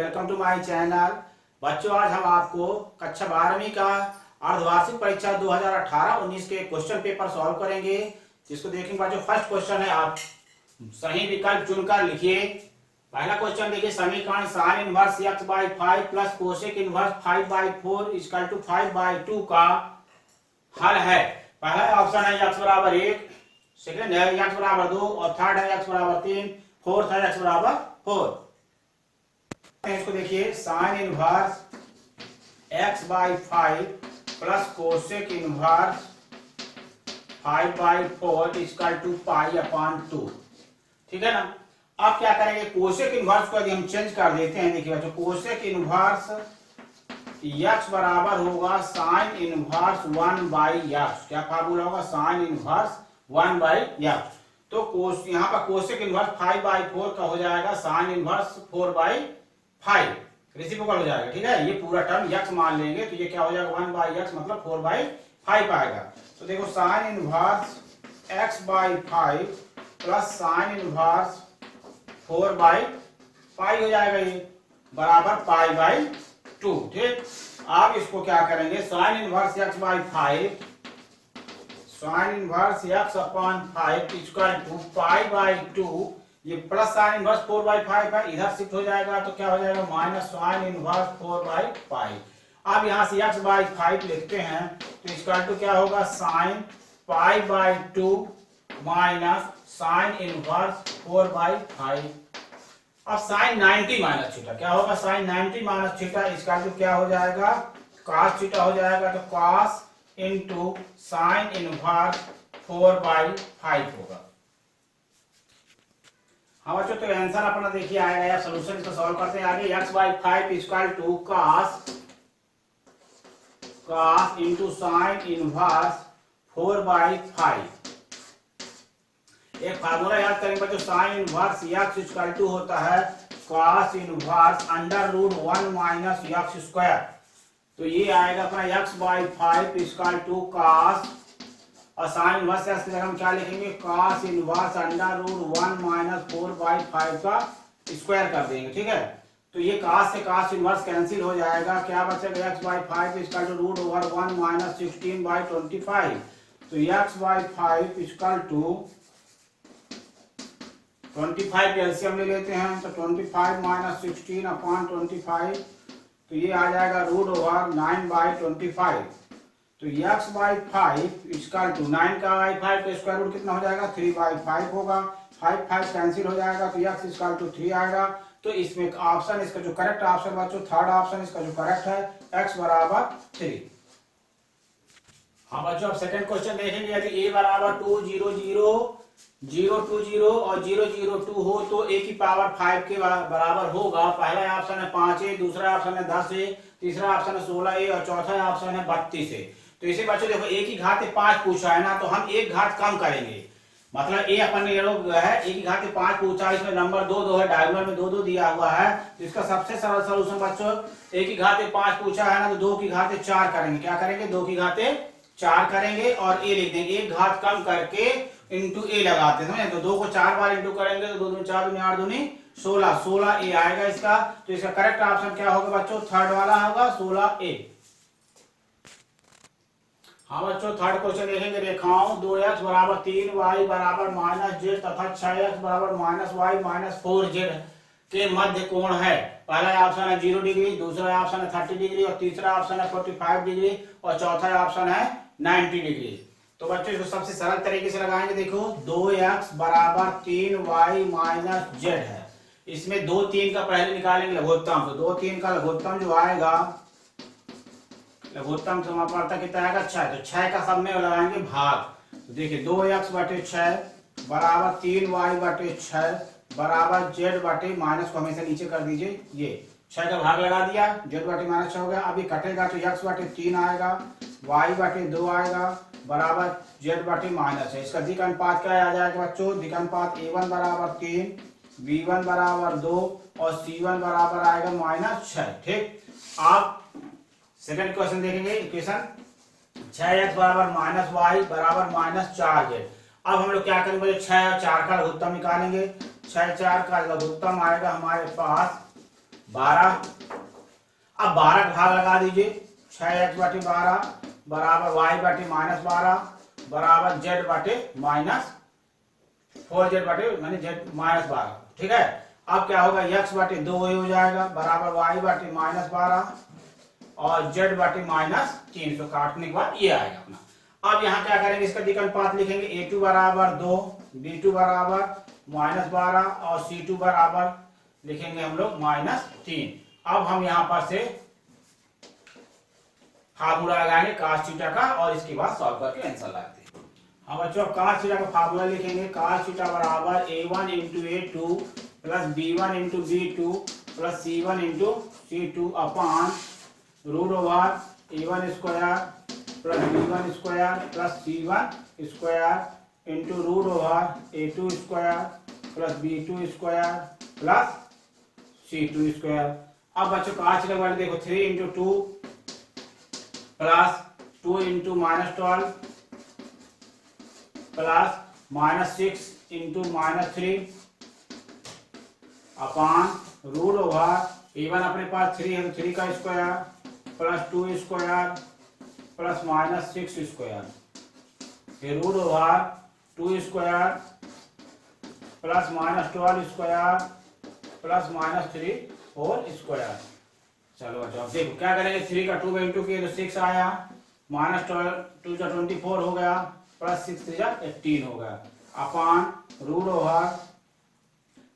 Welcome to my channel. बच्चों, आज हम आपको कक्षा 12वीं का अर्धवार्षिक परीक्षा 2018-19 के क्वेश्चन पेपर सॉल्व करेंगे, जिसको देखेंगे। बच्चों, फर्स्ट क्वेश्चन है, आप सही विकल्प चुनकर लिखिए। पहला क्वेश्चन देखिए, समीकरण sine inverse x/5 plus cosec inverse 5/4 equal to 5/2 का हल है। पहला ऑप्शन है x बराबर 1, सेकंड है x बराबर 2 और थर्ड है x बराबर 3, फोर्थ है x बराबर 4। इसको देखिए, sine inverse x/5 plus cosec inverse 5/4 equal to π/2। ठीक है ना। अब क्या करेंगे, कोसेक इनवर्स को यदि हम चेंज कर देते हैं, देखिए बच्चों, कोसेक इनवर्स x बराबर होगा साइन इनवर्स 1/x। क्या फार्मूला होगा? Sine inverse 1/x। तो यहाँ पर कोसेक इनवर्स 5/4 का हो जाएगा साइन इनवर्स 4/5, रेसिप्रोकल हो जाएगा। ठीक है, ये पूरा टर्म x मान लेंगे तो ये क्या हो जाएगा, 1/x मतलब 4/5 आएगा। तो देखो, sign inverse x/5 plus sign inverse 4/5 हो जाएगा, ये बराबर π/2। ठीक, आप इसको क्या करेंगे, sine inverse x/5 sine inverse x/5 equal to π/2, ये प्लस साइन इनवर्स 4/5 है, इधर शिफ्ट हो जाएगा तो क्या हो जाएगा, माइनस साइन इनवर्स 4/5। अब यहां से x/5 लिखते हैं तो इक्वल टू क्या होगा, साइन π/2 माइनस साइन इनवर्स 4/5। अब साइन 90 माइनस थीटा क्या होगा, sine 90 minus theta equal to क्या हो जाएगा, cos थीटा हो जाएगा। तो cos इंटू साइन इनवर्स 4/5 होगा। हाँ बच्चों, तो आंसर अपना देखिए आएगा, या सोल्यूशन इसको सॉल्व करते हैं आगे। x/5 equal to cos into sine inverse 4/5। एक फार्मूला याद करेंगे बच्चों, sine inverse x equal to होता है cos inverse √1 minus x square. तो ये आएगा अपना x/5 इक्वल टू cos, और साइन इनवर्स x की जगह हम क्या लिखेंगे, cos इनवर्स √1 माइनस 4/5 का स्क्वायर कर देंगे। ठीक है, तो ये cos से cos इनवर्स कैंसिल हो जाएगा, क्या बचेगा, x/5 इक्वल टू √1 माइनस 16/25। तो x/5 इक्वल टू 25 एलसीएम ले लेते हैं, तो 25 माइनस 16/25, तो ये आ जाएगा √9/25। तो x/5 इक्वल टू 9 का 5 का स्क्वायर रूट कितना हो जाएगा, 3/5 होगा। 5 कैंसिल हो जाएगा तो x इक्वल टू 3 आएगा। तो इसमें ऑप्शन, इसका जो करेक्ट ऑप्शन बच्चों, थर्ड ऑप्शन इसका जो करेक्ट है, x बराबर 3। हाँ बच्चों, अब सेकंड क्वेश्चन देखेंगे। यदि a बराबर 2 0 0 0 2 0 और 0 0 2 हो तो a की पावर 5 के बराबर होगा। पहला ऑप्शन है 5a, दूसरा ऑप्शन है 10a, तीसरा ऑप्शन है 16a और चौथा ऑप्शन है 32a। तो इसे बच्चों देखो, a की घात 5 पूछा है ना, तो हम एक घात कम करेंगे। मतलब a अपन ये लोग है, a की घात 5 पूछा, इसमें नंबर 2 2 है, डायगोनल में 2 2 दिया हुआ है। तो इसका सबसे सरल सलूशन बच्चों, a की घात 5 पूछा है ना, तो 2 की घात 4 करेंगे। क्या करेंगे, 2 की घात 4 करेंगे और a लिख देंगे, एक घात कम करके इंटू ए लगाते हैं, समझे। तो 2 को 4 बार इंटू करेंगे तो 2 दूनी 4 दूनी 8 दूनी 16, 16a आएगा इसका। तो इसका करेक्ट ऑप्शन क्या होगा बच्चों, थर्ड वाला होगा, 16a। हाँ बच्चों, थर्ड क्वेश्चन देखेंगे। रेखाओं 2x बराबर 3 y बराबर -z तथा 6x बराबर -y माइनस 4z के मध्य कोण है। पहला ऑप्शन है 0 डिग्री, दूसरा ऑप्शन है 30 डिग्री और तीसरा ऑप्शन है 45 डिग्री और चौथा ऑप्शन है 90 डिग्री। तो बच्चों इसको सबसे सरल तरीके से लगाएंगे। देखो, 2x बराबर 3y माइनस z है, इसमें 2 3 का पहले निकालेंगे लघुत्तम। तो 2 3 का लघुत्तम जो आएगा, लघुत्तम समापवर्तक कितना आएगा, 6। तो 6 का सब में लगाएंगे भाग। तो देखिए, 2x/6 बराबर 3y/6 बराबर z/, माइनस को हमेशा नीचे कर दीजिए, ये 6 का भाग लगा दिया, z/-6 हो गया। अभी कटेगा तो x/3 आएगा, y/2 आएगा, बराबर z/- है। इसका दिक अनुपात क्या आ जाएगा बच्चों, दिक अनुपात a1 बराबर 3, b1 बराबर 2 और c1 बराबर आएगा -6। ठीक, आप सेकंड क्वेश्चन देखेंगे। इक्वेशन 6x बराबर -y बराबर -4z। अब हम लोग क्या करेंगे, 6 और 4 का लघुत्तम निकालेंगे। 6 4 का लघुत्तम आएगा हमारे पास 12। अब 12 का भाग लगा दीजिए, 6x बटे 12 बराबर y बटे -12 बराबर z बटे -4z बटे माने z -12। ठीक है, अब क्या होगा, x बटे 2 हो जाएगा बराबर y बटे -12 और z बटे -3। तो काटने के बाद ये आएगा अपना। अब यहाँ क्या करेंगे, इसका द्विघात लिखेंगे, a2 बराबर 2, b2 बराबर -12 और c2 बराबर लिखेंगे हम लोग -3। अब हम यहाँ पर से फार्मूला लगाएंगे cos थीटा का और इसके बाद सॉल्व करके आंसर लगाते हैं। हाँ बच्चों, cos थीटा का फार्मूला लिखेंगे, cos थीटा बराबर a1 × a2 plus b1 × b2 plus c1 × c2 upon root over a1 square plus b1 square plus c1 square into root over a2 square plus b2 square plus c2 square. अब बच्चों cos theta का value देखो, 3 × 2 plus 2 × -12 plus -6 × -3 upon root over a1 अपने पास 3 है तो 3 का square plus 2 square plus -6 square, फिर root over 2 square plus -12 square plus -3 whole square. चलो अच्छा, अब देखो क्या करेंगे, 3 का 2 में इंटू किए तो 6 आया, -2 जा 24 हो गया प्लस 6 3 जा 18 हो गया अपॉन रूट ओवर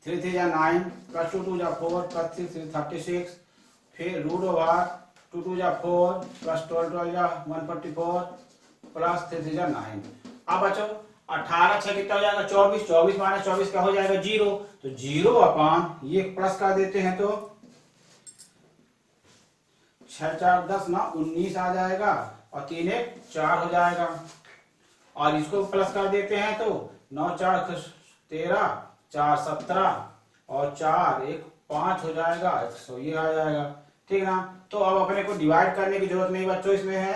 3 3 जा 9 प्लस 2 2 जा 4 प्लस 6 3 36, फिर रूट ओवर 2 2 जा 4 प्लस 12 12 जा 144 प्लस 3 3 जा 9। अब बच्चों 18 6 कितना हो जाएगा, 24, 24 माइनस 24 क्या हो जाएगा, 0। तो 0 अपॉन ये प्लस कर देते हैं तो 6 4 10 ना 19 आ जाएगा और 3 1 4 हो जाएगा, और इसको प्लस कर देते हैं तो 9 4 13 4 17 और 4 1 5 हो जाएगा, तो ये आ जाएगा। ठीक ना, तो अब अपने को डिवाइड करने की जरूरत नहीं बच्चों, इसमें है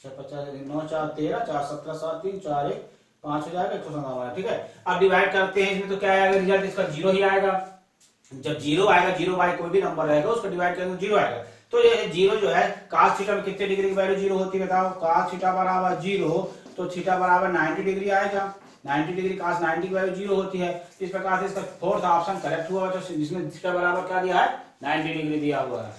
6 50 9 4 13 4 17 7 3 4 1 5 हो जाएगा, 197। ठीक है, अब डिवाइड करते हैं इसमें तो क्या आएगा, रिजल्ट इसका 0 ही आएगा। जब 0 आएगा, 0 बाई कोई भी नंबर रहेगा उसको डिवाइड करेंगे 0 आएगा। तो ये 0 जो है cos थीटा में कितने डिग्री की वैल्यू 0 होती है बताओ, cos थीटा बराबर 0 तो थीटा बराबर 90 डिग्री आएगा, 90 डिग्री cos 90 की वैल्यू 0 होती है। इस प्रकार से इसका फोर्थ ऑप्शन करेक्ट हुआ बच्चों, जिसमें थीटा बराबर क्या दिया है, 90 डिग्री दिया हुआ है।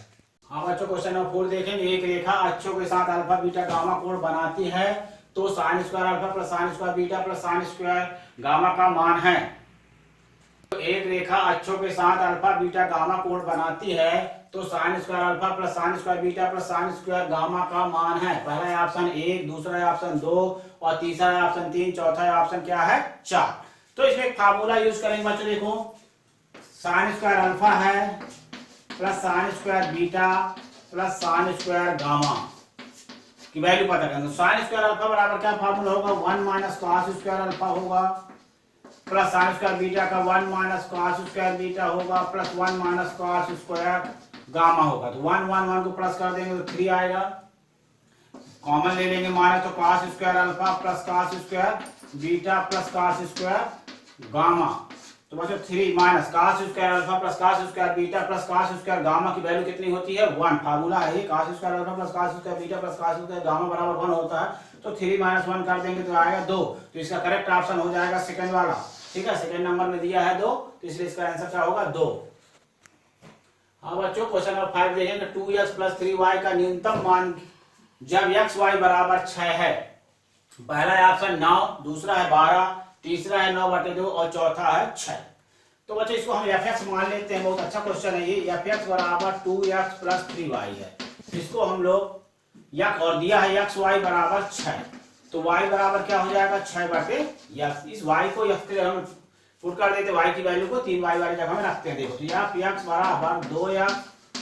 हाँ बच्चों, क्वेश्चन नंबर 4 देखेंगे, एक रेखा अक्षों के साथ अल्फा बीटा गामा कोण बनाती है तो sine square alpha plus sine square beta plus sine square gamma का मान है। तो एक रेखा अक्षों के साथ अल्फा बीटा गामा कोण बनाती है तो sine square alpha plus sine square beta plus sine square gamma का मान है। पहला ऑप्शन 1, दूसरा ऑप्शन 2 और तीसरा ऑप्शन 3, चौथा ऑप्शन क्या है 4। तो इसमें एक फार्मूला यूज करेंगे बच्चों, देखो साइन स्क्वायर अल्फा है plus sine square beta plus sine square gamma की वैल्यू पता करेंगे। साइन स्क्वायर अल्फा बराबर क्या फार्मूला होगा, 1 माइनस कॉस स्क्वायर अल्फा होगा प्लस साइन स्क्वायर बीटा का 1 माइनस कॉस स्क्वायर बीटा होगा plus 1 minus cos square gamma होगा। तो 1 1 1 को प्लस कर देंगे तो 3 आएगा, कॉमन ले लेंगे माइनस, तो cos square alpha plus cos square beta plus cos square gamma. तो बच्चों 3 minus cos square alpha plus cos square beta plus cos square gamma की वैल्यू कितनी होती है, 1। फार्मूला है ये, cos square alpha plus cos square beta plus cos square gamma बराबर 1 होता है। तो 3 माइनस 1 कर देंगे तो आएगा 2। तो इसका करेक्ट ऑप्शन हो जाएगा सेकंड वाला। ठीक है, सेकंड नंबर में दिया है 2, तो इसलिए इसका आंसर क्या होगा 2। हाँ बच्चों, क्वेश्चन नंबर 5 देखेंगे, 2x प्लस 3y का न्यूनतम मान जब x y बराबर 6 है। पहला है ऑप्शन 9, दूसरा है 12, तीसरा है 9/2 और चौथा है 6। तो बच्चों इसको हम fx मान लेते हैं, बहुत अच्छा क्वेश्चन है ये। fx बराबर 2x प्लस 3y है, इसको हम लोग और दिया है x y बराबर 6, तो y बराबर क्या हो जाएगा 6/x। इस y को हम पुट कर देते, y की वैल्यू को 3y वाली जगह में रखते हैं। देखो तो fx बराबर 2x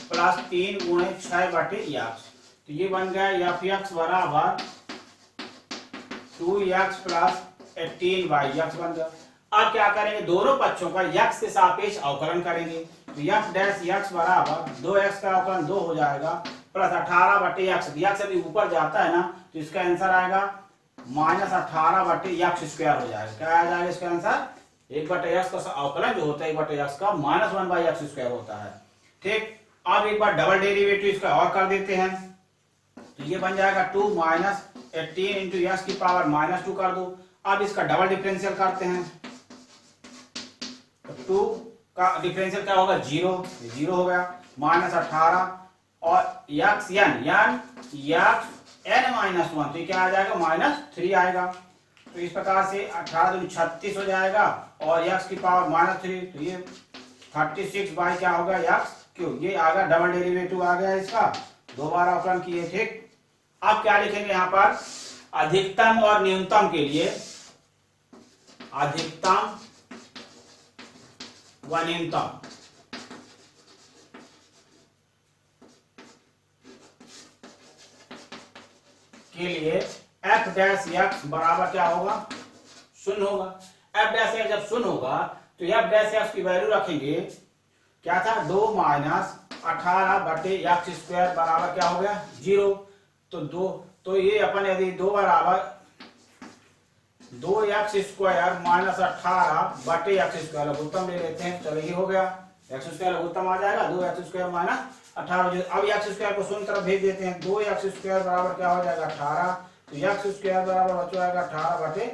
प्लस 3 गुणे 6/x, तो ये बन गया fx बराबर 2x प्लस 18y बन गया। अब क्या करेंगे, दोनों पक्षों का x के सापेक्ष अवकलन करेंगे, तो f डैश x बराबर 2x का अवकलन 2 हो जाएगा प्लस 18/x, x अभी ऊपर जाता है ना तो इसका आंसर आएगा माइनस 18/x स्क्वायर हो जाएगा। क्या आ जाएगा इसका आंसर, 1/x का अवकलन जो होता है 1/x का -1/x स्क्वायर होता है। ठीक, अब एक बार डबल डेरिवेटिव इसका और कर देते हैं, तो ये बन जाएगा 2 माइनस 18 इंटू एक्स की पावर माइनस 2 कर दो। अब इसका डबल डिफरेंशियल करते हैं, तो 2 का डिफरेंशियल क्या होगा 0, 0 हो गया, माइनस 18 और यक्स एन एन माइनस 1, तो क्या आ जाएगा -3 आएगा। तो इस प्रकार से 18 दूनी 36 हो जाएगा और यक्स की पावर -3, तो ये 36 बाई क्या होगा यक्स क्यूब, ये आ गया डबल डेरिवेटिव आ गया इसका, दो बार अवकलन किए। ठीक, अब क्या लिखेंगे यहां पर, अधिकतम और न्यूनतम के लिए, अधिकतम व न्यूनतम के लिए f डैश x बराबर क्या होगा 0 होगा। f डैश x जब 0 होगा तो f डैश x की वैल्यू रखेंगे, क्या था 2 माइनस 18 बटे एक्स स्क्वायर बराबर क्या हो गया 0। तो 2, तो ये अपन यदि 2 बराबर 2x स्क्वायर माइनस 18 बटे एक्स स्क्वायर लघुत्तम ले लेते हैं, चलो ये हो गया, एक्स स्क्वायर लघुत्तम आ जाएगा 2x स्क्वायर माइनस 18। अब एक्स स्क्वायर को शून्य तरफ भेज देते हैं, 2x स्क्वायर बराबर क्या हो जाएगा 18, तो एक्स स्क्वायर बराबर बच जाएगा 18 बटे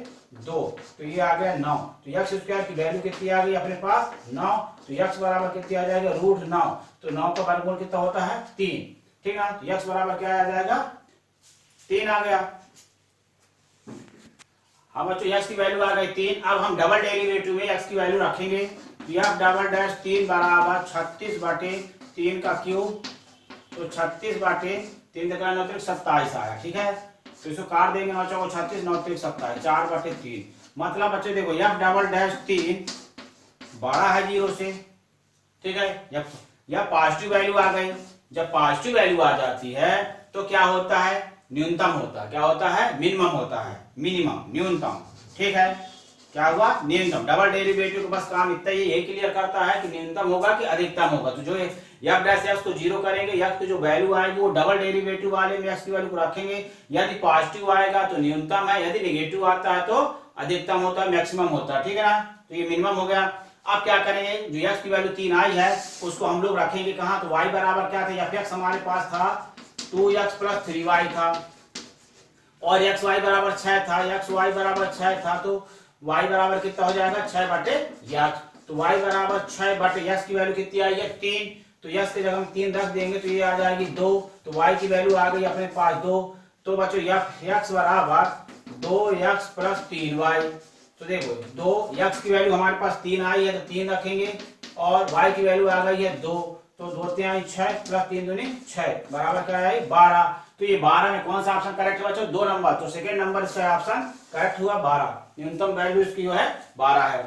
2, तो ये आ गया 9। तो एक्स स्क्वायर की वैल्यू कितनी आ गई अपने पास 9, तो एक्स बराबर कितनी आ जाएगा √9, तो 9 का वर्गमूल कितना होता है 3। ठीक है, तो एक्स बराबर क्या आ जाएगा 3 आ गया। अब बच्चों एक्स की वैल्यू आ गई 3, अब हम डबल डेरिवेटिव में एक्स की वैल्यू रखेंगे, f डबल डैश 3 बराबर 36 बटे 3 का क्यूब, तो 36 बटे 3 का 9 27 आया। ठीक है, तो इसको काट देंगे, 9 चौको 36 9 3 27, 4 बटे 3, मतलब बच्चे देखो f डबल डैश 3 बड़ा है 0 से। ठीक है, जब पॉजिटिव वैल्यू आ गई, जब पॉजिटिव वैल्यू आ जाती है तो क्या होता है न्यूनतम होता है, क्या होता है मिनिमम होता है, मिनिमम न्यूनतम। ठीक है, क्या हुआ न्यूनतम। डबल डेरिवेटिव का बस काम इतना ही यही क्लियर करता है कि न्यूनतम होगा कि अधिकतम होगा। तो जो f डैश x को 0 करेंगे, x की जो वैल्यू आएगी वो डबल डेरिवेटिव वाले में x की वैल्यू को रखेंगे, यदि पॉजिटिव आएगा तो न्यूनतम है, यदि नेगेटिव आता है तो अधिकतम होता है, मैक्सिमम होता है। ठीक है ना, तो ये मिनिमम हो गया। अब क्या करेंगे, जो x की वैल्यू 3 आई है उसको हम लोग रखेंगे कहां, तो y बराबर क्या था, f हमारे पास था 2x + 3y था और xy बराबर 6 था, xy बराबर 6 था, तो y बराबर कितना हो जाएगा 6 बटे x, तो y बराबर 6 बटे x की वैल्यू कितनी आई है 3, तो x के जगह हम 3 रख देंगे तो ये आ जाएगी 2, तो y की वैल्यू आ गई अपने पास 2। तो बच्चों x बराबर 2x + 3y, तो देखो 2x की वैल्यू हमारे पास 3 आई है तो 3 रखेंगे और y की वैल्यू आ गई है 2, तो 2 3 6 + 3 दूनी 6 बराबर क्या है 12। तो ये 12 में कौन सा ऑप्शन करेक्ट हुआ बच्चों 2 नंबर, तो सेकंड नंबर इसका ऑप्शन करेक्ट हुआ 12, न्यूनतम वैल्यू इसकी जो है 12 है।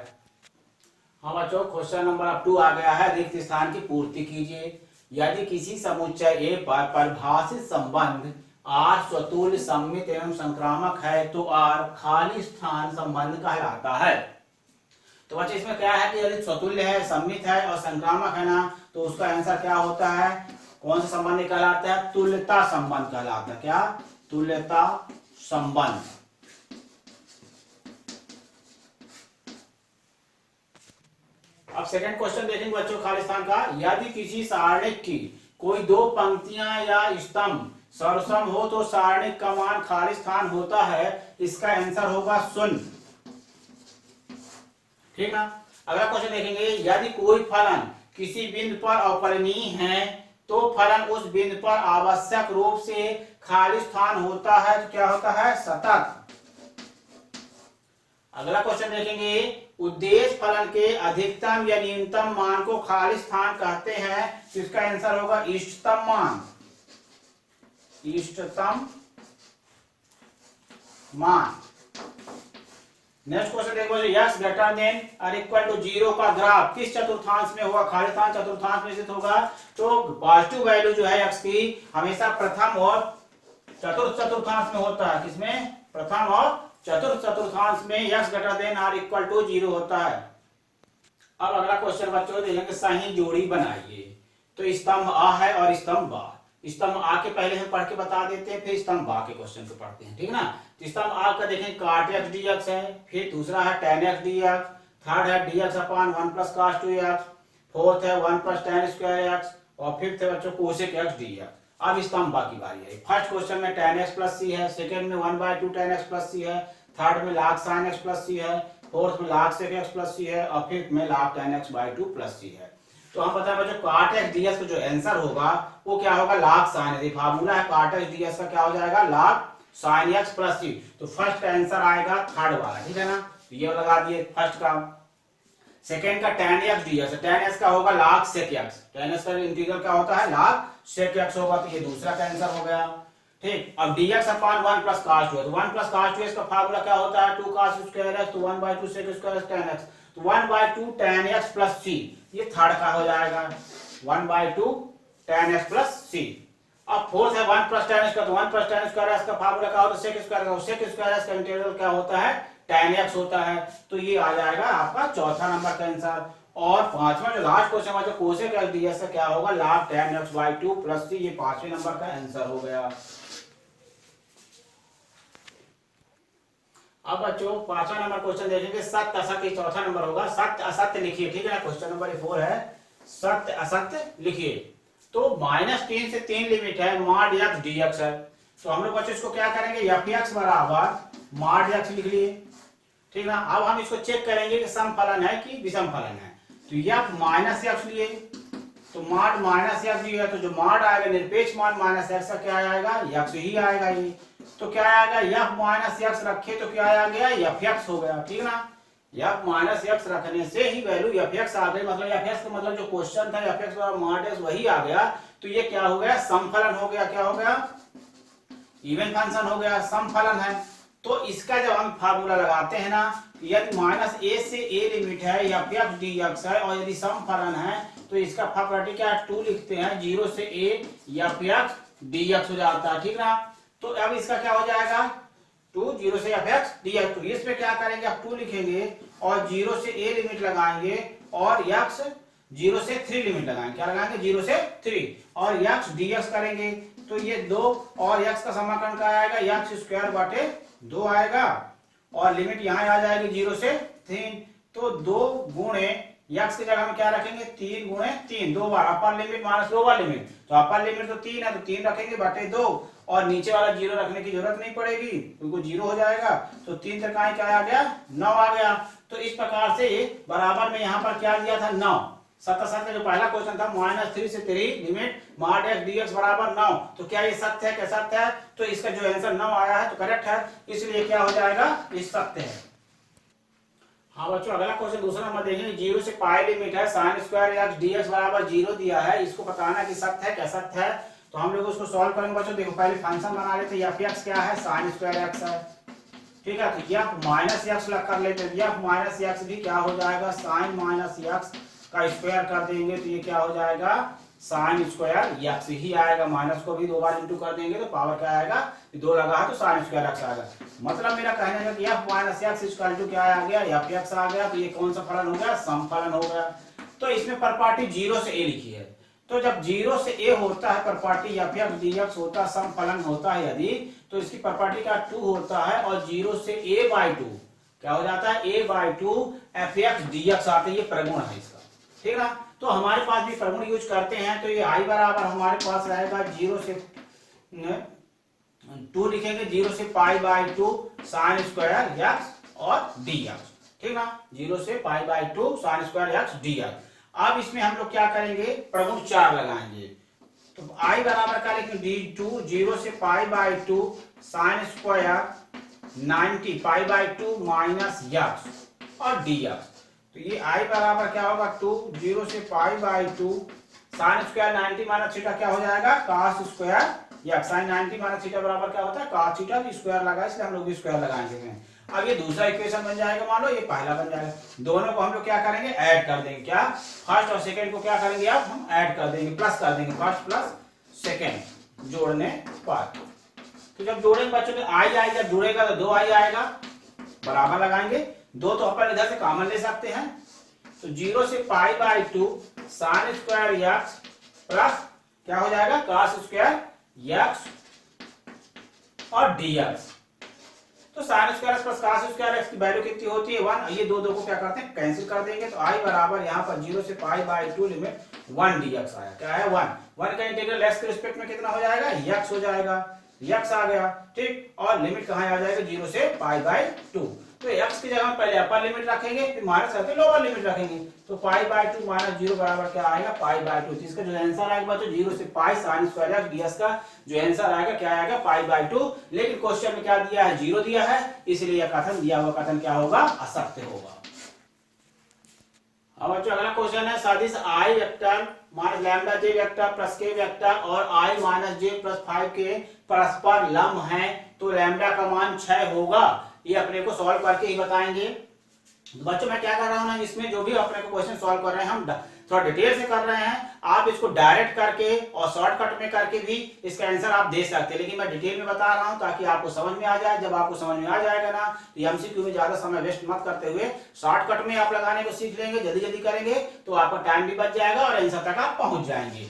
हाँ बच्चों, क्वेश्चन नंबर 2 आ गया है, रिक्त स्थान की पूर्ति कीजिए। यदि किसी समुच्चय A पर परिभाषित संबंध R स्वतुल्य सममित एवं संक्रामक है तो R खाली स्थान संबंध कहलाता है। तो बच्चे इसमें क्या है कि यदि स्वतुल्य है, सममित है और संक्रामक है ना, तो उसका आंसर क्या होता है, कौन सा संबंध कहलाता है, तुल्यता संबंध कहलाता है। क्या, तुल्यता संबंध। अब सेकंड क्वेश्चन देखेंगे बच्चों खाली स्थान का। यदि किसी सारणिक की कोई 2 पंक्तियां या स्तंभ सर्वसम हो तो सारणिक का मान खाली स्थान होता है, इसका आंसर होगा 0। ठीक ना, अगला क्वेश्चन देखेंगे। यदि कोई फलन किसी बिंदु पर अपरिमेय है तो फलन उस बिंदु पर आवश्यक रूप से खाली स्थान होता है, तो क्या होता है सतत। अगला क्वेश्चन देखेंगे। उद्देश्य फलन के अधिकतम या न्यूनतम मान को खाली स्थान कहते हैं, तो इसका आंसर होगा इष्टतम मान, इष्टतम मान। नेक्स्ट क्वेश्चन देखो, x ग्रेटर देन और इक्वल टू 0 का ग्राफ किस चतुर्थांश में होगा, खाली स्थान चतुर्थांश में स्थित होगा। तो पॉजिटिव वैल्यू जो है x की हमेशा प्रथम और चतुर्थ चतुर्थांश में होता है, किसमें, प्रथम और चतुर्थ चतुर्थांश में x ग्रेटर देन और इक्वल टू 0 होता है। अब अगला क्वेश्चन बच्चों देखेंगे, सही जोड़ी बनाइए। तो स्तंभ आ है और स्तंभ बा, स्तंभ आ के पहले हम पढ़ के बता देते हैं, फिर स्तंभ बा के क्वेश्चन को पढ़ते हैं। ठीक है ना, स्तंभ आ का देखें cot x dx है, फिर दूसरा है tan x dx, थर्ड है dx/1 + cos 2x, फोर्थ है 1 + tan² x, और फिफ्थ है बच्चों कोसेक एक्स डी एक्स। अब इसका हम बाकी बारी है। फर्स्ट क्वेश्चन में tan x प्लस सी है, सेकंड में 1/2 tan x प्लस सी है, थर्ड में log sin x प्लस सी है, फोर्थ में log sec x प्लस सी है और फिफ्थ में log tan x/2 प्लस सी है। तो हम बताएं बच्चों cot x ds का जो आंसर होगा वो क्या होगा log sin x। फार्मूला है cot x ds का क्या हो जाएगा log sin x प्लस सी। तो फर्स्ट का आंसर आएगा थर्ड वाला, ठीक है ना। तो ये लगा दिए फर्स्ट का। सेकेंड का tan x ds, tan x का होगा log sec x, tan x का इंटीग्रल क्या होता है log sec x होगा। तो ये दूसरा का आंसर हो गया, ठीक। अब dx अपॉन 1 प्लस cos 2, तो 1 प्लस cos 2 का फार्मूला क्या होता है 2 cos स्क्वायर x, तो 1/2 sec स्क्वायर tan x, तो 1/2 tan x प्लस c, ये थर्ड का हो जाएगा 1/2 tan x प्लस c। अब फोर्थ है 1 प्लस tan x का, तो 1 प्लस tan स्क्वायर x का फार्मूला क्या होता है sec स्क्वायर का, sec स्क्वायर x का इंटीग्रल क्या होता है tan x होता है। तो ये आ जाएगा आपका चौथा नंबर का आंसर। और पांचवा जो लास्ट क्वेश्चन है जो कोसेक एक्स डीएक्स का क्या होगा log tan x/2 plus c, ये पांचवें नंबर का आंसर हो गया। अब बच्चों पांचवा नंबर क्वेश्चन देखेंगे सत्य असत्य, चौथा नंबर होगा सत्य असत्य लिखिए, ठीक है ना। क्वेश्चन नंबर 4 है सत्य असत्य लिखिए। तो -3 से 3 लिमिट है मॉड x dx है। तो हम लोग बच्चों इसको क्या करेंगे fx बराबर मॉड x लिख लिए, ठीक ना। अब हम इसको चेक करेंगे कि समफलन है कि विषम फलन है। तो f माइनस x लिए, तो मॉड माइनस x दिया, तो जो मॉड आएगा निरपेक्ष मॉड माइनस x का क्या आएगा x ही आएगा ये। तो क्या आएगा f माइनस x रखे तो क्या आ गया fx हो गया, ठीक ना। f माइनस x रखने से ही वैल्यू fx आ गई, मतलब fx का मतलब जो क्वेश्चन था fx बराबर मॉड x वही आ गया। तो ये क्या हो गया समफलन हो गया, क्या हो गया इवन फंक्शन हो गया, समफलन है। तो इसका जब हम फार्मूला लगाते हैं ना, यदि -a से a लिमिट है fx dx है और यदि समफलन है तो इसका प्रॉपर्टी क्या है 2 लिखते हैं, 0 से a fx dx हो जाता है, ठीक ना। तो अब इसका क्या हो जाएगा 2 0 से fx dx। तो इसमें क्या करेंगे आप 2 लिखेंगे और 0 से a लिमिट लगाएंगे और x 0 से 3 लिमिट लगाएंगे, क्या लगाएंगे 0 से 3 और x dx करेंगे। तो ये 2 और x का समाकलन क्या आएगा x स्क्वायर बटे 2 आएगा और लिमिट यहाँ आ जाएगी 0 से 3। तो 2 गुणे x की जगह हम क्या रखेंगे 3 गुणे 3, 2 बार upper limit minus lower limit. तो अपर लिमिट तो 3 है तो 3 रखेंगे बटे 2 और नीचे वाला 0 रखने की जरूरत नहीं पड़ेगी क्योंकि 0 हो जाएगा। तो 3 तक क्या आ गया 9 आ गया। तो इस प्रकार से बराबर में यहाँ पर क्या दिया था 9। सत्य सत्य जो पहला क्वेश्चन था -3 से 3 लिमिट मॉड x dx बराबर 9। तो क्या ये सत्य है क्या सत्य है, तो इसका जो आंसर 9 आया है तो करेक्ट है, इसलिए क्या हो जाएगा ये सत्य है। हाँ बच्चों अगला क्वेश्चन दूसरा नंबर देखेंगे 0 से पाई लिमिट है sin स्क्वायर x dx बराबर 0 दिया है, इसको बताना कि सत्य है क्या सत्य है। तो हम लोग उसको सॉल्व करेंगे बच्चों। देखो पहले फंक्शन बना लेते हैं fx क्या है sin स्क्वायर x है, ठीक है। तो f माइनस x कर लेते हैं, f माइनस x भी क्या हो जाएगा sin माइनस x का स्क्वायर कर देंगे तो ये क्या हो जाएगा sin स्क्वायर x ही आएगा। माइनस को भी 2 बार इंटू कर देंगे तो पावर क्या आएगा 2 लगा है तो sin स्क्वायर x आएगा। मतलब मेरा कहने का कि f minus x equal to क्या आ गया fx आ गया। तो ये कौन सा फलन हो गया समफलन हो गया। तो इसमें प्रॉपर्टी 0 से a लिखी है। तो जब 0 से a होता है प्रॉपर्टी fx dx होता है समफलन होता है यदि, तो इसकी प्रॉपर्टी का 2 होता है और 0 से a/2 क्या हो जाता है a/2 fx dx आता है। ये प्रगुण है इसका, ठीक है। तो हमारे पास भी प्रगुण यूज करते हैं तो ये i बराबर हमारे पास रहेगा 0 से 2 लिखेंगे 0 से π/2 sin स्क्वायर x और dx, ठीक ना। 0 से π/2 sin स्क्वायर x dx। अब इसमें हम लोग क्या करेंगे प्रगुण 4 लगाएंगे। तो i बराबर क्या लिखेंगे d2 0 से π/2 sin स्क्वायर 90 π/2 माइनस x और dx। तो ये i बराबर क्या होगा 2 0 से π/2 sin स्क्वायर 90 माइनस थीटा क्या हो जाएगा cos square x। sin 90 minus theta बराबर क्या होता है cos थीटा, तो स्क्वायर लगा इसलिए हम लोग भी स्क्वायर लगाएंगे। अब ये दूसरा इक्वेशन बन जाएगा, मान लो ये पहला बन जाएगा। दोनों को हम लोग क्या करेंगे ऐड कर देंगे, क्या फर्स्ट और सेकंड को क्या करेंगे अब हम ऐड कर देंगे, प्लस कर देंगे फर्स्ट प्लस सेकंड जोड़ने पर। तो जब जोड़ेंगे बच्चों में आई आएगा, जब जुड़ेगा तो 2i आएगा, बराबर लगाएंगे। 2 तो अपन इधर से कॉमन ले सकते हैं। तो 0 से π/2 sin स्क्वायर x प्लस क्या हो जाएगा cos स्क्वायर x और dx। तो sine square plus cos square x की वैल्यू कितनी होती है 1। ये दो को क्या करते हैं कैंसिल कर देंगे, तो आई बराबर यहाँ पर 0 से पाई बाई 2 लिमिट 1 dx आया। क्या है 1 का इंटीग्रल एक्स के रिस्पेक्ट में कितना हो जाएगा x हो जाएगा, x आ गया ठीक। और लिमिट कहाँ आ जाएगा 0 से पाई बाई 2। तो x की जगह पहले अपर लिमिट रखेंगे फिर माइनस करके लोअर लिमिट रखेंगे, तो पाई बाई 2 माइनस 0 बराबर क्या आएगा पाई बाई 2। इसका जो आंसर आएगा बच्चों 0 से pi sine square x ds का जो आंसर आएगा क्या आएगा पाई बाई 2। लेकिन क्वेश्चन में क्या दिया है 0 दिया है, इसलिए यह कथन दिया हुआ कथन क्या होगा असत्य होगा। अब बच्चों अगला क्वेश्चन है सदिश i vector minus lambda j vector plus k vector और i माइनस j प्लस 5 के परस्पर लंब हैं, तो लैम्डा का मान 6 होगा। ये अपने को सॉल्व करके ही बताएंगे। बच्चों मैं क्या कर रहा हूं ना, इसमें जो भी अपने को क्वेश्चन सॉल्व कर रहे हैं हम थोड़ा डिटेल से कर रहे हैं। आप इसको डायरेक्ट करके और शॉर्टकट में करके भी इसका आंसर आप दे सकते हैं, लेकिन मैं डिटेल में बता रहा हूं ताकि आपको समझ में आ जाए। जब आपको समझ में आ जाएगा ना तो एमसीक्यू में ज्यादा समय वेस्ट मत करते हुए शॉर्टकट में आप लगाने को सीख लेंगे, जल्दी जल्दी करेंगे तो आपका टाइम भी बच जाएगा और आंसर तक आप पहुंच जाएंगे।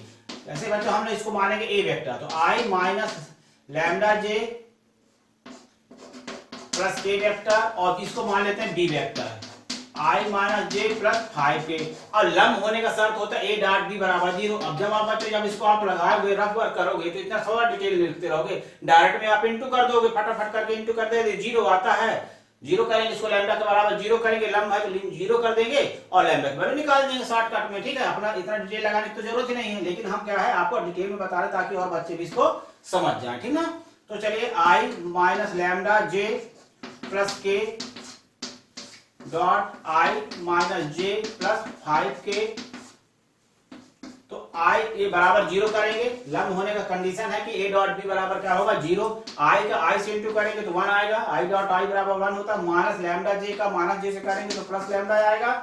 ऐसे बच्चों हम इसको मानेंगे ए वेक्टर, तो I minus lambda J plus K vector और इसको मान लेते हैं B vector i minus J plus 5k और लंब होने का शर्त होता है a डॉट b बराबर 0। अब जब आप बच्चों जब इसको आप लगाओगे रफ वर्क करोगे तो इतना थोड़ा डिटेल लिखते रहोगे, डायरेक्ट में आप इंटू कर दोगे, फटाफट करके इंटू कर देंगे 0 आता है 0 करेंगे, इसको लैम्डा के बराबर 0 करेंगे, लंब है तो 0 कर देंगे और लैम्डा के वैल्यू निकाल देंगे शॉर्टकट में। ठीक है, अपना इतना डिटेल लगाने की तो जरूरत ही नहीं है, लेकिन हम क्या है आपको डिटेल में बता रहे ताकि और बच्चे भी इसको समझ जाए। ठीक ना, तो चलिए i minus lambda J plus K dot I minus J plus 5k, तो आई ए बराबर 0 करेंगे, लंब होने का कंडीशन है कि a डॉट बी बराबर क्या होगा 0। आई का आई से इंटू करेंगे तो 1 आएगा, आई डॉट आई बराबर 1 होता है, माइनस लैम्डा जे का माइनस जे से करेंगे तो प्लस लैम्डा आएगा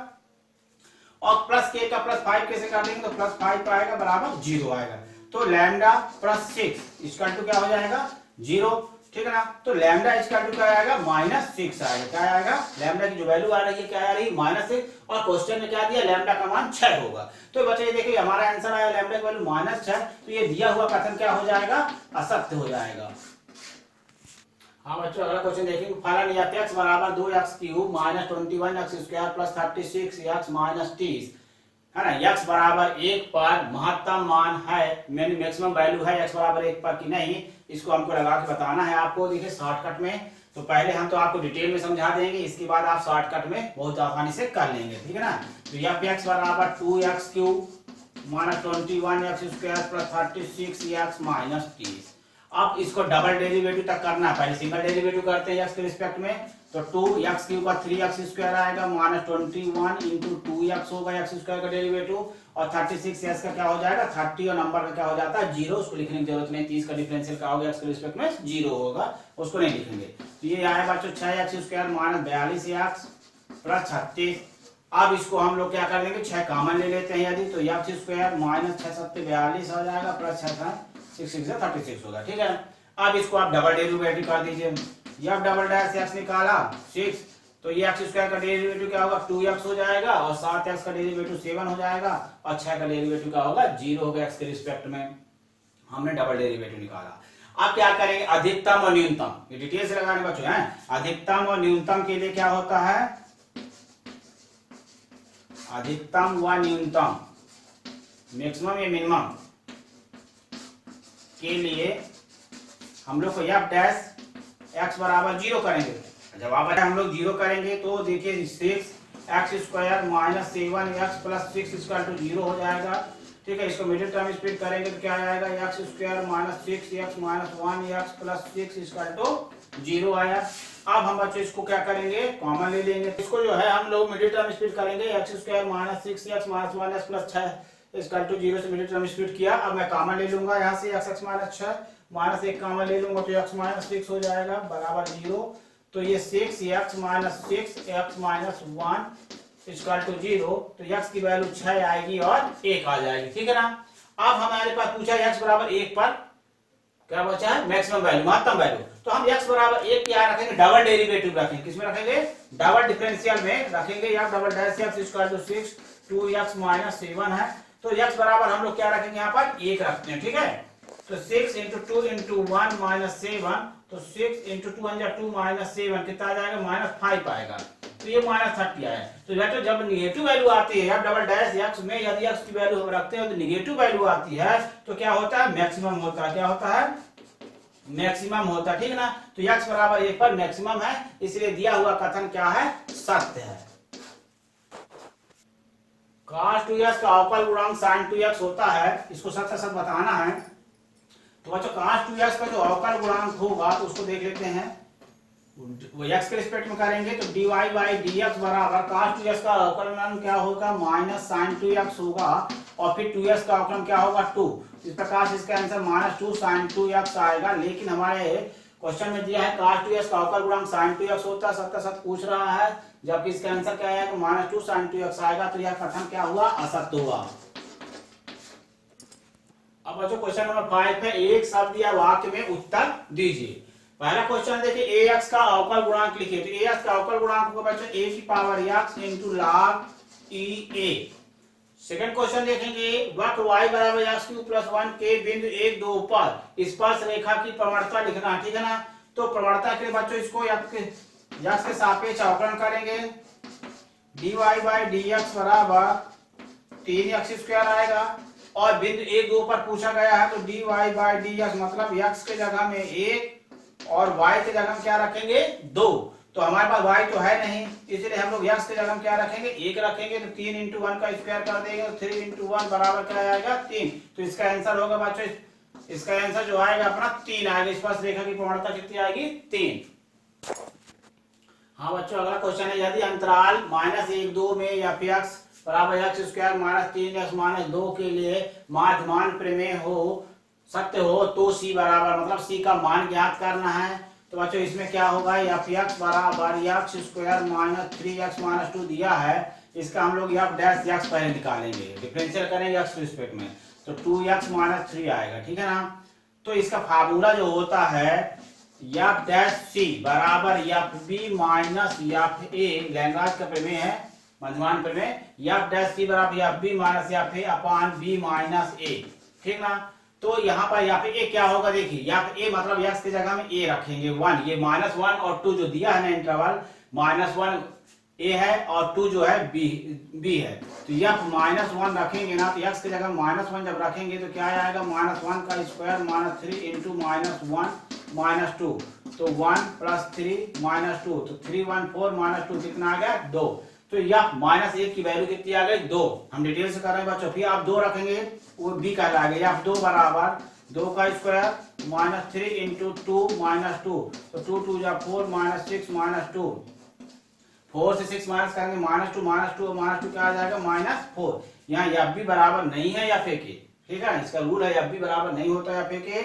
और प्लस के का प्लस 5k से कर देंगे तो प्लस 5 आएगा बराबर 0 आएगा। तो लैम्डा प्लस 6 इसका टू क्या हो जाएगा 0। ठीक है ना, तो लैम्डा इसका टू क्या आएगा -6 आएगा। क्या आएगा लैम्डा की जो वैल्यू आ रही है क्या आ रही है -6 और क्वेश्चन में क्या दिया लैम्डा का मान 6 होगा। तो बच्चे ये देखिए हमारा आंसर आया लैम्डा की वैल्यू -6, तो ये दिया हुआ कथन क्या हो जाएगा असत्य हो जाएगा। हाँ बच्चों अगला क्वेश्चन देखेंगे, फलन या x बराबर 2x cube minus 21x square plus 36x minus 30 है ना, x बराबर 1 पर महत्तम मान है, मैक्सिमम वैल्यू है x बराबर 1 पर कि नहीं, इसको हमको लगा के बताना है आपको। देखिए शॉर्टकट में तो पहले हम तो आपको डिटेल में समझा देंगे, इसके बाद आप शॉर्टकट में बहुत आसानी से कर लेंगे। ठीक है ना, तो f(x) बराबर 2x cube minus 21x square plus 36x minus 30। अब इसको डबल डेरिवेटिव तक करना है, पहले सिंगल डेरिवेटिव करते हैं x के रिस्पेक्ट में, तो 2x क्यूब का 3x स्क्वायर आएगा माइनस 21 इंटू 2x होगा x स्क्वायर का डेरिवेटिव और 36x का क्या हो जाएगा 30 और नंबर का क्या हो जाता है 0, उसको लिखने की जरूरत नहीं। 30 का डिफरेंशियल क्या होगा x के रिस्पेक्ट में 0 होगा, उसको नहीं लिखेंगे। तो ये आया बच्चों 6x square minus 42x plus 36। अब इसको हम लोग क्या कर लेंगे 6 कॉमन ले लेते हैं यदि, तो x स्क्वायर माइनस 6 7 42 हो जाएगा प्लस 6 6 से 36 होगा। ठीक है, अब इसको आप डबल डेरिवेटिव कर दीजिए, f डबल डैश x निकाला 6, तो ये x स्क्वायर का डेरिवेटिव क्या होगा 2x हो जाएगा और 7x का डेरिवेटिव 7 हो जाएगा और 6 का डेरिवेटिव क्या होगा 0 होगा x के रिस्पेक्ट में। हमने डबल डेरिवेटिव निकाला। अब क्या करेंगे अधिकतम और न्यूनतम, ये डिटेल से लगाने बच्चों हैं। अधिकतम और न्यूनतम के लिए क्या होता है, अधिकतम व न्यूनतम मैक्सिमम या मिनिमम के लिए हम लोग को f डैश x बराबर 0 करेंगे। जब आप हम लोग 0 करेंगे तो देखिए 6x square minus 7x plus 6 equal to 0 हो जाएगा। ठीक है, इसको मिडिल टर्म स्प्लिट करेंगे तो क्या आएगा x square minus 6x minus 1x plus 6 equal to 0 आया। अब हम बच्चों इसको क्या करेंगे कॉमन ले लेंगे, इसको जो है हम लोग मिडिल टर्म स्प्लिट करेंगे, x square minus 6x minus 1x plus 6 equal to 0 से मिडिल टर्म स्प्लिट किया। अब मैं कॉमन ले लूंगा यहाँ से x माइनस 6 माइनस 1 कॉमन ले लूंगा तो x माइनस 6 हो जाएगा बराबर 0। तो ये 6x minus 6x minus 1 equal to 0, तो x की वैल्यू 6 आएगी और 1 आ जाएगी। ठीक है ना, अब हमारे पास पूछा x बराबर 1 पर क्या बचा है मैक्सिमम वैल्यू महत्तम वैल्यू, तो हम x बराबर 1 क्या रखेंगे डबल डेरिवेटिव रखेंगे, किसमें रखेंगे डबल डिफरेंशियल में रखेंगे। या double dash x equal to 6 2x minus 7 है, तो x बराबर हम लोग क्या रखेंगे यहाँ पर 1 रखते हैं। ठीक है, तो 6 इंटू 2 इंटू 1 माइनस 7, तो 6 इंटू 2 2 माइनस 7 कितना आ जाएगा, -5 आएगा। तो ये -30 आया। तो बेटा जब निगेटिव वैल्यू आती है डबल डैश एक्स में, यदि एक्स की वैल्यू हम रखते हैं तो निगेटिव वैल्यू आती है तो क्या होता है, मैक्सिमम होता है। क्या होता है, मैक्सिमम होता है, ठीक है ना। तो x बराबर 1 पर मैक्सिमम है, इसलिए दिया हुआ कथन क्या है, सत्य है। cos 2x का अवकल गुणांक sin 2x होता है, इसको सत्य सत्य बताना है। तो बच्चों cos 2x का जो अवकल गुणांक होगा तो उसको देख लेते हैं, वो x के रिस्पेक्ट में करेंगे तो dy बाई dx बराबर cos 2x का अवकलन क्या होगा, माइनस sin 2x होगा, और फिर 2x का अवकलन क्या होगा, 2। इस प्रकार से इसका आंसर -2 sin 2x आएगा। लेकिन हमारे क्वेश्चन में दिया है cos 2x का अवकल गुणांक sin 2x होता है, सत्य सत्य पूछ रहा है, जबकि इसका आंसर क्या है, -2 sin 2x आएगा। तो यह कथन क्या हुआ, असत्य हुआ। अब बच्चों क्वेश्चन नंबर 5 है, एक शब्द या वाक्य में उत्तर दीजिए। पहला क्वेश्चन देखिए, ax का अवकल गुणांक लिखिए। तो ax का अवकल गुणांक होगा बच्चों a की power x into log e a। Second question देखेंगे, वक्र y बराबर x³ + 1 के बिंदु 1 2 पर स्पर्श रेखा की प्रवणता लिखना, ठीक है ना। तो प्रवणता के लिए बच्चों इसको x के सापेक्ष अवकलन करेंगे, dy बाई dx बराबर 3x² आएगा, और बिंदु 1 2 पर पूछा गया है तो dy बाई dx मतलब x के जगह में 1 और y के जगह में क्या रखेंगे, 2। तो हमारे पास y तो है नहीं, इसलिए हम लोग x के जगह में क्या रखेंगे, 1 रखेंगे। तो 3 इंटू 1 का स्क्वायर कर देंगे तो 3 इंटू 1 बराबर क्या आएगा, 3। तो इसका आंसर होगा बच्चों, इसका आंसर जो आएगा अपना 3 आएगा। स्पर्श रेखा की प्रवणता कितनी आएगी, 3। हाँ बच्चों, अगला क्वेश्चन है, यदि अंतराल -1 2 में या x बराबर x² - 3x - 2 के लिए माध्यमान प्रमेय हो, सत्य हो, तो c बराबर मतलब c का मान ज्ञात करना है। तो बच्चों इसमें क्या होगा, f(x) बराबर x² - 3x - 2 दिया है, इसका हम लोग f' पहले निकालेंगे, डिफरेंशियल करेंगे x के रिस्पेक्ट में, तो 2x - 3 आएगा, ठीक है ना। तो इसका फार्मूला जो होता है f' बराबर fb माइनस fa, लैग्रांज का प्रमेय है, मध्यमान प्रमेय, f' बराबर fb minus fa upon b minus a, ठीक ना। तो यहाँ पर यहाँ पे a क्या होगा, देखिए यहाँ पे a मतलब x की जगह में a रखेंगे 1, ये -1 और 2 जो दिया है ना इंटरवल, -1 a है और 2 जो है b है। तो यह -1 रखेंगे ना, तो x की जगह -1 जब रखेंगे तो क्या आएगा, -1 का स्क्वायर -3 इंटू -1 - 2, तो 1 + 3 - 2, तो 3 1 4 - 2 कितना आ गया, 2। तो यह -1 की वैल्यू कितनी आ गई, 2। हम डिटेल से कर रहे हैं बच्चों। फिर आप 2 रखेंगे, वो b कहलाएगा, f2 बराबर 2 का स्क्वायर -3 इंटू 2 - 2, तो 2 2 जा 4 -6 - 2, 4 से 6 माइनस करेंगे -2 और -2 क्या आ जाएगा, -4। यहाँ fb बराबर नहीं है fa के, ठीक है, इसका रूल है fb बराबर नहीं होता है fa के,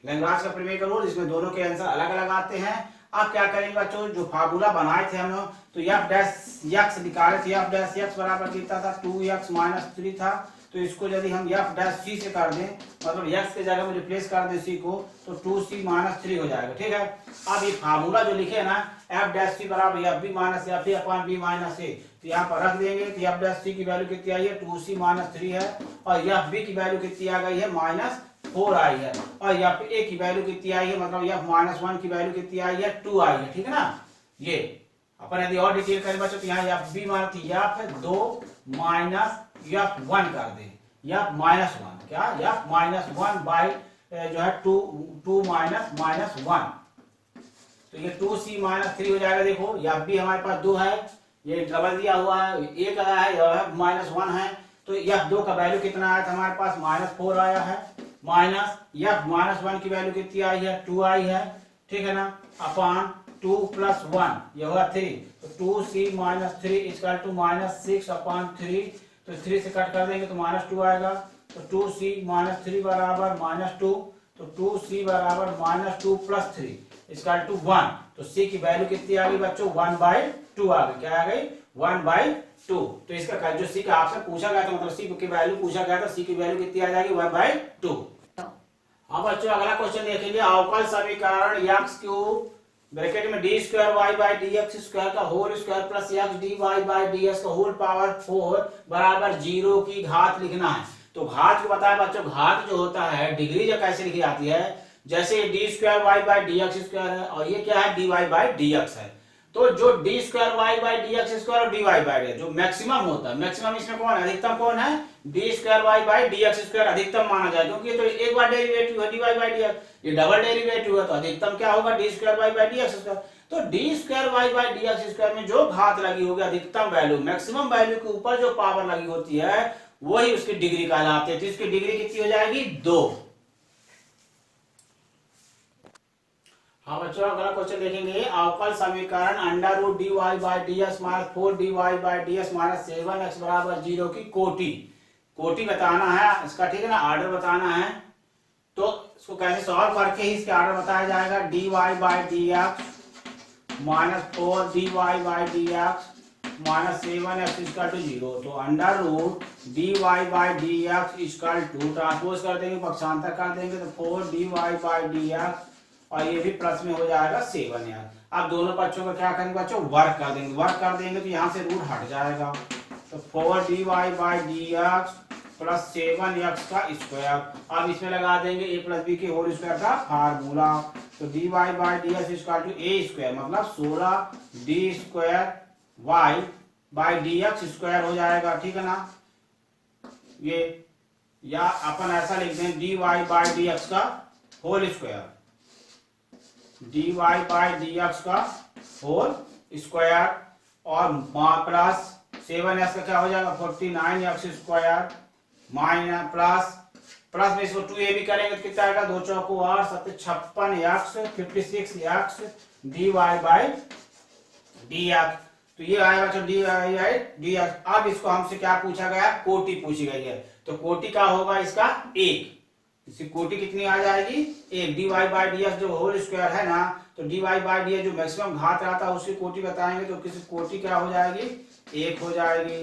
लैग्रांज का प्रमेय का रूल, इसमें दोनों के आंसर अलग अलग आते हैं। अब क्या करेंगे बच्चों, जो फार्मूला बनाए थे हम लोग, तो f' निकाले थे, f' बराबर कितना था, 2x - 3 था। तो इसको यदि हम f' से कर दें, मतलब x के जगह में रिप्लेस कर दें c को, तो 2c - 3 हो जाएगा, ठीक है। अब ये फार्मूला जो लिखे है ना, f' बराबर fb minus fa upon b minus a, तो यहाँ पर रख देंगे। तो f' की वैल्यू कितनी आई है, 2c - 3 है, और fb की वैल्यू कितनी आ गई है, -4 आई है, और fa की वैल्यू कितनी आई है, मतलब f-1 की वैल्यू कितनी आई है, 2 आई है, ठीक है ना। ये अपन यदि और डिटेल करें बच्चों, तो यहाँ fb मानती f2 माइनस f1 कर दे, f-1 क्या, f-1 बाई जो है 2 माइनस 1, तो ये 2c - 3 हो जाएगा। देखो fb हमारे पास 2 है, ये डबल दिया हुआ है, 1 आया है, यह -1 है, तो f2 का वैल्यू कितना आया था हमारे पास, -4 आया है, माइनस f-1 की वैल्यू कितनी आई है, 2 आई है, ठीक है ना, अपान 2 + 1 यह होगा 3, तो 2c - 3 = -6 अपान 3, तो 3 से कट कर देंगे तो -2 आएगा, तो 2c - 3 बराबर -2, तो 2c बराबर -2 + 3 = 1, तो c की वैल्यू कितनी आ गई बच्चों, 1/2 आ गई, क्या आ गई, 1/2। तो इसका जो c का आपसे पूछा गया था, मतलब c की वैल्यू पूछा गया था, c की वैल्यू कितनी आ जाएगी, 1/2। हाँ बच्चों, अगला क्वेश्चन देखेंगे, अवकल समीकरण x³ ब्रैकेट में d² y dx² का whole square plus x dy by dx का होल पावर 4 बराबर 0 की घात लिखना है। तो घात को बताया बच्चों, घात जो होता है डिग्री जो कैसे लिखी जाती है, जैसे D square Y by D X square है और ये क्या है D Y by D X है। तो जो D square Y by D X square और डी वाई बाई जो मैक्सिमम होता है, मैक्सिमम इसमें कौन है, अधिकतम कौन है, D square Y by D X square अधिकतम माना जाए, क्योंकि ये तो एक बार डेरिवेटिव है D Y by D X, ये डबल डेरिवेटिव है तो अधिकतम क्या होगा D square Y by D X square. तो D square Y by D X square में जो घात लगी होगी अधिकतम वैल्यू, मैक्सिमम वैल्यू के ऊपर जो पावर लगी होती है वही उसकी डिग्री कहलाती है। तो इसकी डिग्री कितनी हो जाएगी 2। हाँ बच्चों अगला क्वेश्चन देखेंगे, अवकल समीकरण under root D Y by D X minus 4 D Y by D X minus 7 X बराबर 0 की कोटि बताना है इसका, ठीक है ना, ऑर्डर बताना है। तो इसको कैसे सॉल्व करके ही इसके ऑर्डर बताया जाएगा, D Y by D X minus 4 D Y by D X minus 7 X equal to 0। तो under root D Y by D X equal to transpose कर देंगे, पक्षांतर कर देंगे तो 4 D Y by D X और ये भी प्लस में हो जाएगा 7 यार। अब दोनों पक्षों का क्या करेंगे बच्चों, वर्क कर देंगे, वर्क कर देंगे तो यहाँ से रूट हट जाएगा। तो 4 D Y by D X plus 7 X का स्क्वायर। अब इसमें लगा देंगे ए प्लस बी के होल स्क्वायर का फार्मूला। तो D Y by D X equal to A square मतलब 16 D square Y by D X square हो जाएगा, ठीक है ना। ये या अपन ऐसा लिख दें D Y by D X का whole square, D Y by D X का होल स्क्वायर और प्लस 7x का क्या हो जाएगा 49x स्क्वायर माइनस प्लस में इसको 2a भी करेंगे तो कितना आएगा 2 चौको 8 7 56x 56x D Y by D X. तो ये आएगा तो D Y by D X. अब इसको हमसे क्या पूछा गया, कोटि पूछी गई है। तो कोटि का होगा इसका 1, इसकी कोटि कितनी आ जाएगी 1। D Y by D X जो होल स्क्वायर है ना, तो D Y by D X जो मैक्सिमम घात रहता है उसकी कोटि बताएंगे तो किसी कोटि क्या हो जाएगी 1 हो जाएगी।